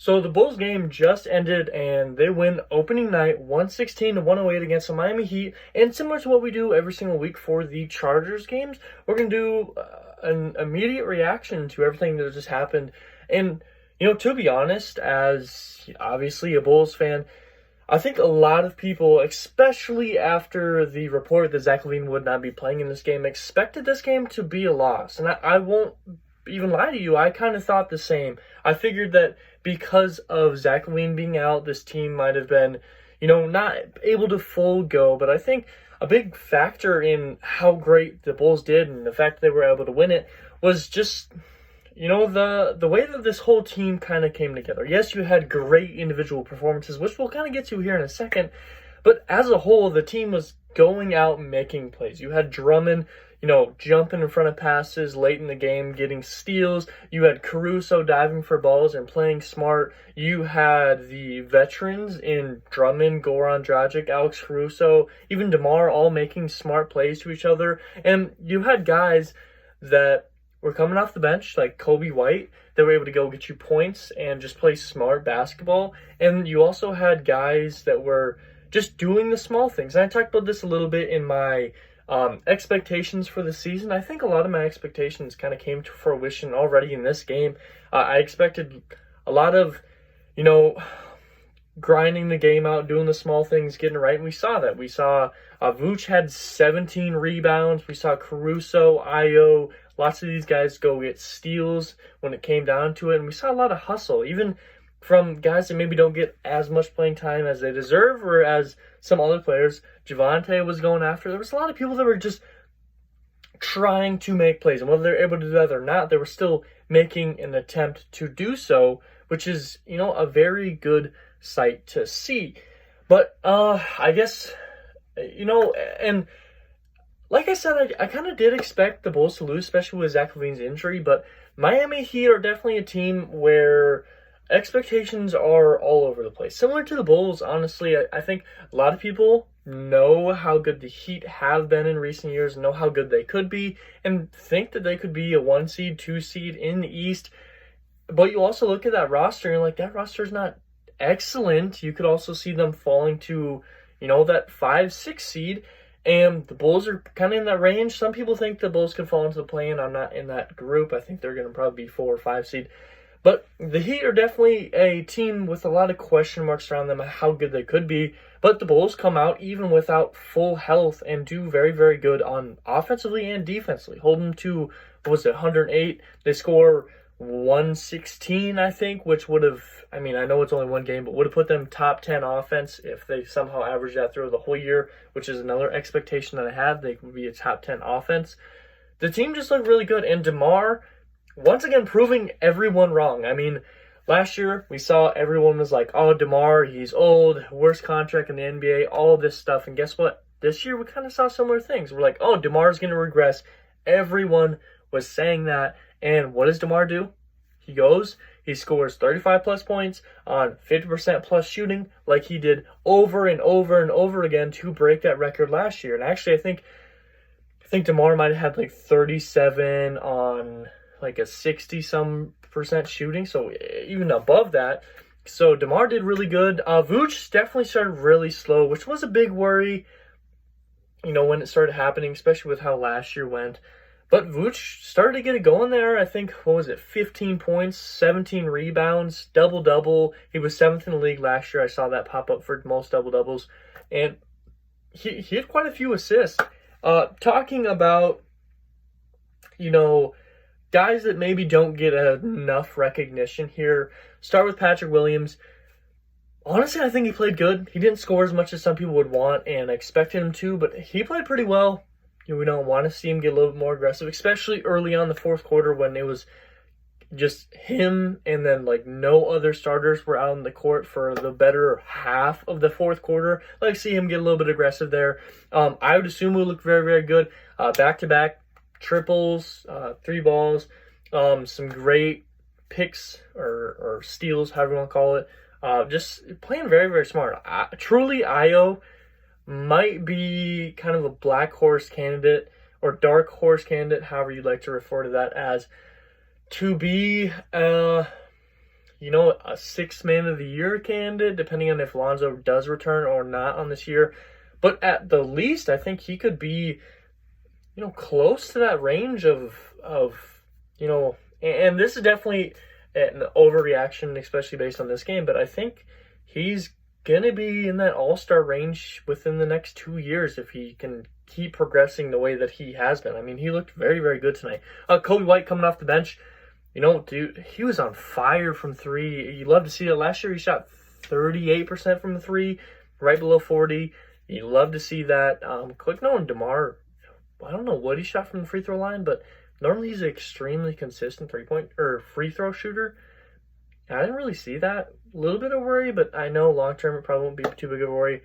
So the Bulls game just ended and they win opening night 116-108 against the Miami Heat. And similar to what we do every single week for the Chargers games, we're going to do an immediate reaction to everything that just happened. And, to be honest, as obviously a Bulls fan, I think a lot of people, especially after the report that Zach LaVine would not be playing in this game, expected this game to be a loss. And I won't even lie to you, I kind of thought the same. I figured that because of Zach LaVine being out, this team might have been, not able to full go. But I think a big factor in how great the Bulls did and the fact that they were able to win it was just, the way that this whole team kind of came together. Yes, you had great individual performances, which we'll kind of get to here in a second. But as a whole, the team was going out and making plays. You had Drummond, jumping in front of passes late in the game, getting steals. You had Caruso diving for balls and playing smart. You had the veterans in Drummond, Goran Dragic, Alex Caruso, even DeMar all making smart plays to each other. And you had guys that were coming off the bench, like Kobe White, that were able to go get you points and just play smart basketball. And you also had guys that were just doing the small things. And I talked about this a little bit in my expectations for the season. I think a lot of my expectations kind of came to fruition already in this game. I expected a lot of, grinding the game out, doing the small things, getting it right, and we saw that. We saw Vooch had 17 rebounds. We saw Caruso, Ayo, lots of these guys go get steals when it came down to it, and we saw a lot of hustle, even from guys that maybe don't get as much playing time as they deserve, or as some other players. Javonte was going after. There was a lot of people that were just trying to make plays, and whether they're able to do that or not, they were still making an attempt to do so, which is, a very good sight to see. But I guess, and like I said, I kind of did expect the Bulls to lose, especially with Zach LaVine's injury, but Miami Heat are definitely a team where expectations are all over the place. Similar to the Bulls, honestly, I think a lot of people know how good the Heat have been in recent years, know how good they could be, and think that they could be a 1 seed, 2 seed in the East. But you also look at that roster, and that roster is not excellent. You could also see them falling to, that 5, 6 seed. And the Bulls are kind of in that range. Some people think the Bulls could fall into the play-in. I'm not in that group. I think they're going to probably be 4 or 5 seed. But the Heat are definitely a team with a lot of question marks around them, how good they could be. But the Bulls come out even without full health and do very, very good on offensively and defensively. Hold them to, 108? They score 116, I think, which would have, I know it's only one game, but would have put them top 10 offense if they somehow averaged that through the whole year, which is another expectation that I had. They would be a top 10 offense. The team just looked really good, and DeMar, once again, proving everyone wrong. Last year, we saw everyone was like, oh, DeMar, he's old, worst contract in the NBA, all this stuff. And guess what? This year, we kind of saw similar things. We're like, oh, DeMar's going to regress. Everyone was saying that. And what does DeMar do? He scores 35-plus points on 50%-plus shooting like he did over and over and over again to break that record last year. And actually, I think DeMar might have had 37 on a 60-some% shooting, so even above that. So DeMar did really good. Vooch definitely started really slow, which was a big worry, when it started happening, especially with how last year went. But Vooch started to get it going there. I think, 15 points, 17 rebounds, double-double. He was 7th in the league last year. I saw that pop up for most double-doubles. And he had quite a few assists. Talking about, guys that maybe don't get enough recognition here. Start with Patrick Williams. Honestly, I think he played good. He didn't score as much as some people would want and expected him to, but he played pretty well. We don't want to see him get a little bit more aggressive, especially early on the fourth quarter when it was just him and then no other starters were out on the court for the better half of the fourth quarter. See him get a little bit aggressive there. I would assume we look very, very good. Back-to-back triples, 3 balls, some great picks or steals, however you want to call it. Just playing very, very smart. Truly, Ayo might be kind of a black horse candidate or dark horse candidate, however you'd like to refer to that as, to be, a sixth man of the year candidate, depending on if Lonzo does return or not on this year. But at the least, I think he could be, close to that range of and this is definitely an overreaction, especially based on this game, but I think he's going to be in that all-star range within the next 2 years if he can keep progressing the way that he has been. I mean, he looked very, very good tonight. Coby White coming off the bench, dude, he was on fire from three. You love to see it. Last year he shot 38% from the three, right below 40. You love to see that. Quick note on DeMar, I don't know what he shot from the free throw line, but normally he's an extremely consistent three-point or free throw shooter. I didn't really see that. A little bit of worry, but I know long-term it probably won't be too big of a worry.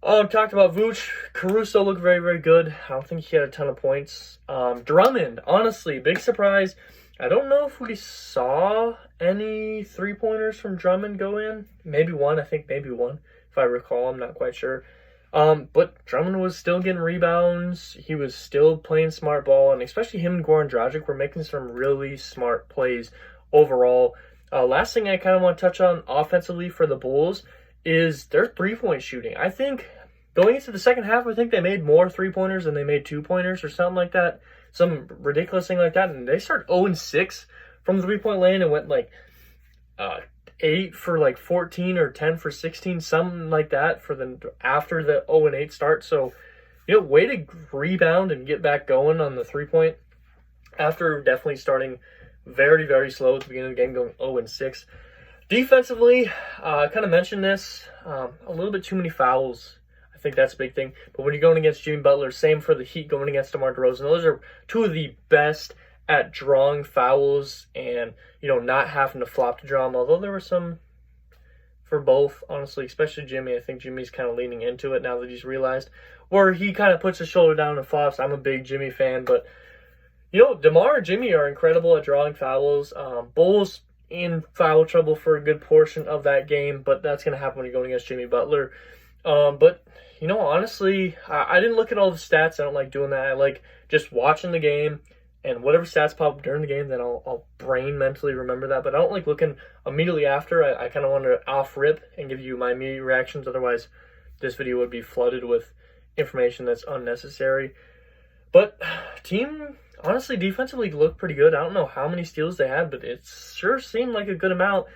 Talked about Vooch. Caruso looked very, very good. I don't think he had a ton of points. Drummond, honestly, big surprise. I don't know if we saw any three-pointers from Drummond go in. Maybe one. I think maybe one, if I recall. I'm not quite sure. But Drummond was still getting rebounds. He was still playing smart ball, and especially him and Goran Dragic were making some really smart plays overall. Last thing I kind of want to touch on offensively for the Bulls is their three-point shooting. I think going into the second half, I think they made more three-pointers than they made two-pointers or something like that. Some ridiculous thing like that. And they started 0-6 from the three-point lane and went 8 for 14 or 10 for 16, something like that after the 0-8 start. So, way to rebound and get back going on the three-point after definitely starting very, very slow at the beginning of the game, going 0-6. Defensively, I kind of mentioned this, a little bit too many fouls. I think that's a big thing. But when you're going against Jimmy Butler, same for the Heat going against DeMar DeRozan. Those are two of the best at drawing fouls and, not having to flop to draw them. Although there were some for both, honestly, especially Jimmy. I think Jimmy's kind of leaning into it now that he's realized. Where he kind of puts his shoulder down and flops. I'm a big Jimmy fan, but DeMar and Jimmy are incredible at drawing fouls. Bulls in foul trouble for a good portion of that game, but that's going to happen when you're going against Jimmy Butler. But, honestly, I didn't look at all the stats. I don't like doing that. I like just watching the game, and whatever stats pop up during the game, then I'll brain mentally remember that. But I don't like looking immediately after. I kind of want to off-rip and give you my immediate reactions. Otherwise, this video would be flooded with information that's unnecessary. But team, honestly, defensively looked pretty good. I don't know how many steals they had, but it sure seemed like a good amount.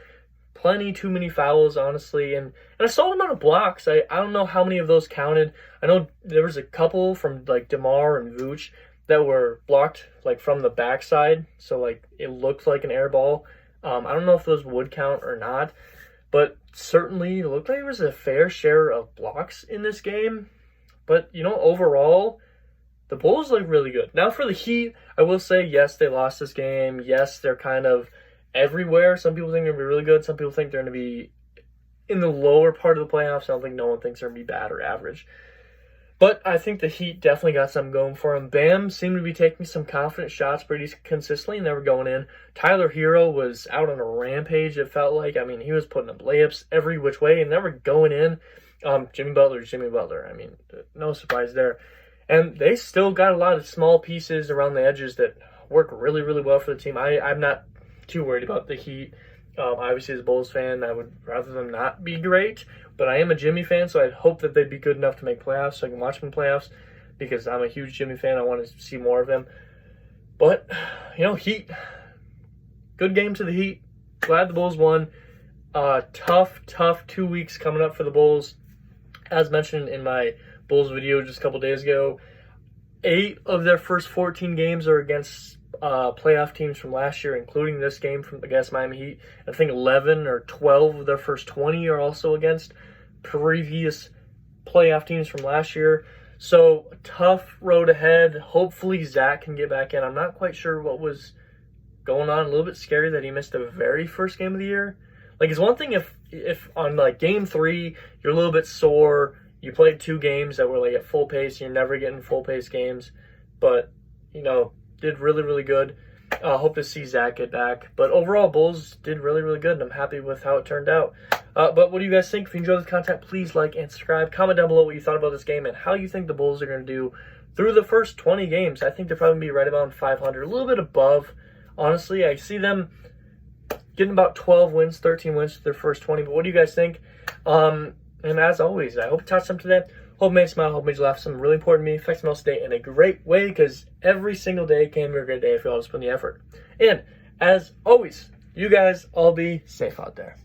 Plenty too many fouls, honestly, and a solid amount of blocks. I don't know how many of those counted. I know there was a couple from DeMar and Vooch that were blocked from the backside, so it looked like an air ball. I don't know if those would count or not, but certainly it looked like there was a fair share of blocks in this game. But overall, the Bulls look really good. Now for the Heat, I will say, yes, they lost this game. Yes, they're kind of everywhere. Some people think they're going to be really good. Some people think they're going to be in the lower part of the playoffs. I don't think no one thinks they're going to be bad or average. But I think the Heat definitely got something going for them. Bam seemed to be taking some confident shots pretty consistently, and they were going in. Tyler Hero was out on a rampage, it felt like. I mean, he was putting up layups every which way, and they were going in. Jimmy Butler. I mean, no surprise there. And they still got a lot of small pieces around the edges that work really, really well for the team. I'm not too worried about the Heat. Obviously, as a Bulls fan, I would rather them not be great. But I am a Jimmy fan, so I hope that they'd be good enough to make playoffs so I can watch them in playoffs because I'm a huge Jimmy fan. I want to see more of him. But, Heat. Good game to the Heat. Glad the Bulls won. Tough 2 weeks coming up for the Bulls. As mentioned in my Bulls video just a couple days ago, 8 of their first 14 games are against playoff teams from last year, including this game against Miami Heat. I think 11 or 12 of their first 20 are also against previous playoff teams from last year. So, tough road ahead. Hopefully, Zach can get back in. I'm not quite sure what was going on. A little bit scary that he missed the very first game of the year. It's one thing if on game 3, you're a little bit sore. You played 2 games that were at full pace. You're never getting full pace games. But, did really, really good. Hope to see Zach get back. But overall, Bulls did really, really good, and I'm happy with how it turned out. But what do you guys think? If you enjoyed this content, please like and subscribe. Comment down below what you thought about this game and how you think the Bulls are going to do through the first 20 games. I think they're probably going to be right about 500, a little bit above. Honestly, I see them getting about 12 wins, 13 wins to their first 20. But what do you guys think? And as always, I hope you taught something today. Hope it made you smile, hope it made you laugh. Something really important to me. Affects my day in a great way, because every single day can be a great day if you all just put in the effort. And as always, you guys all be safe out there.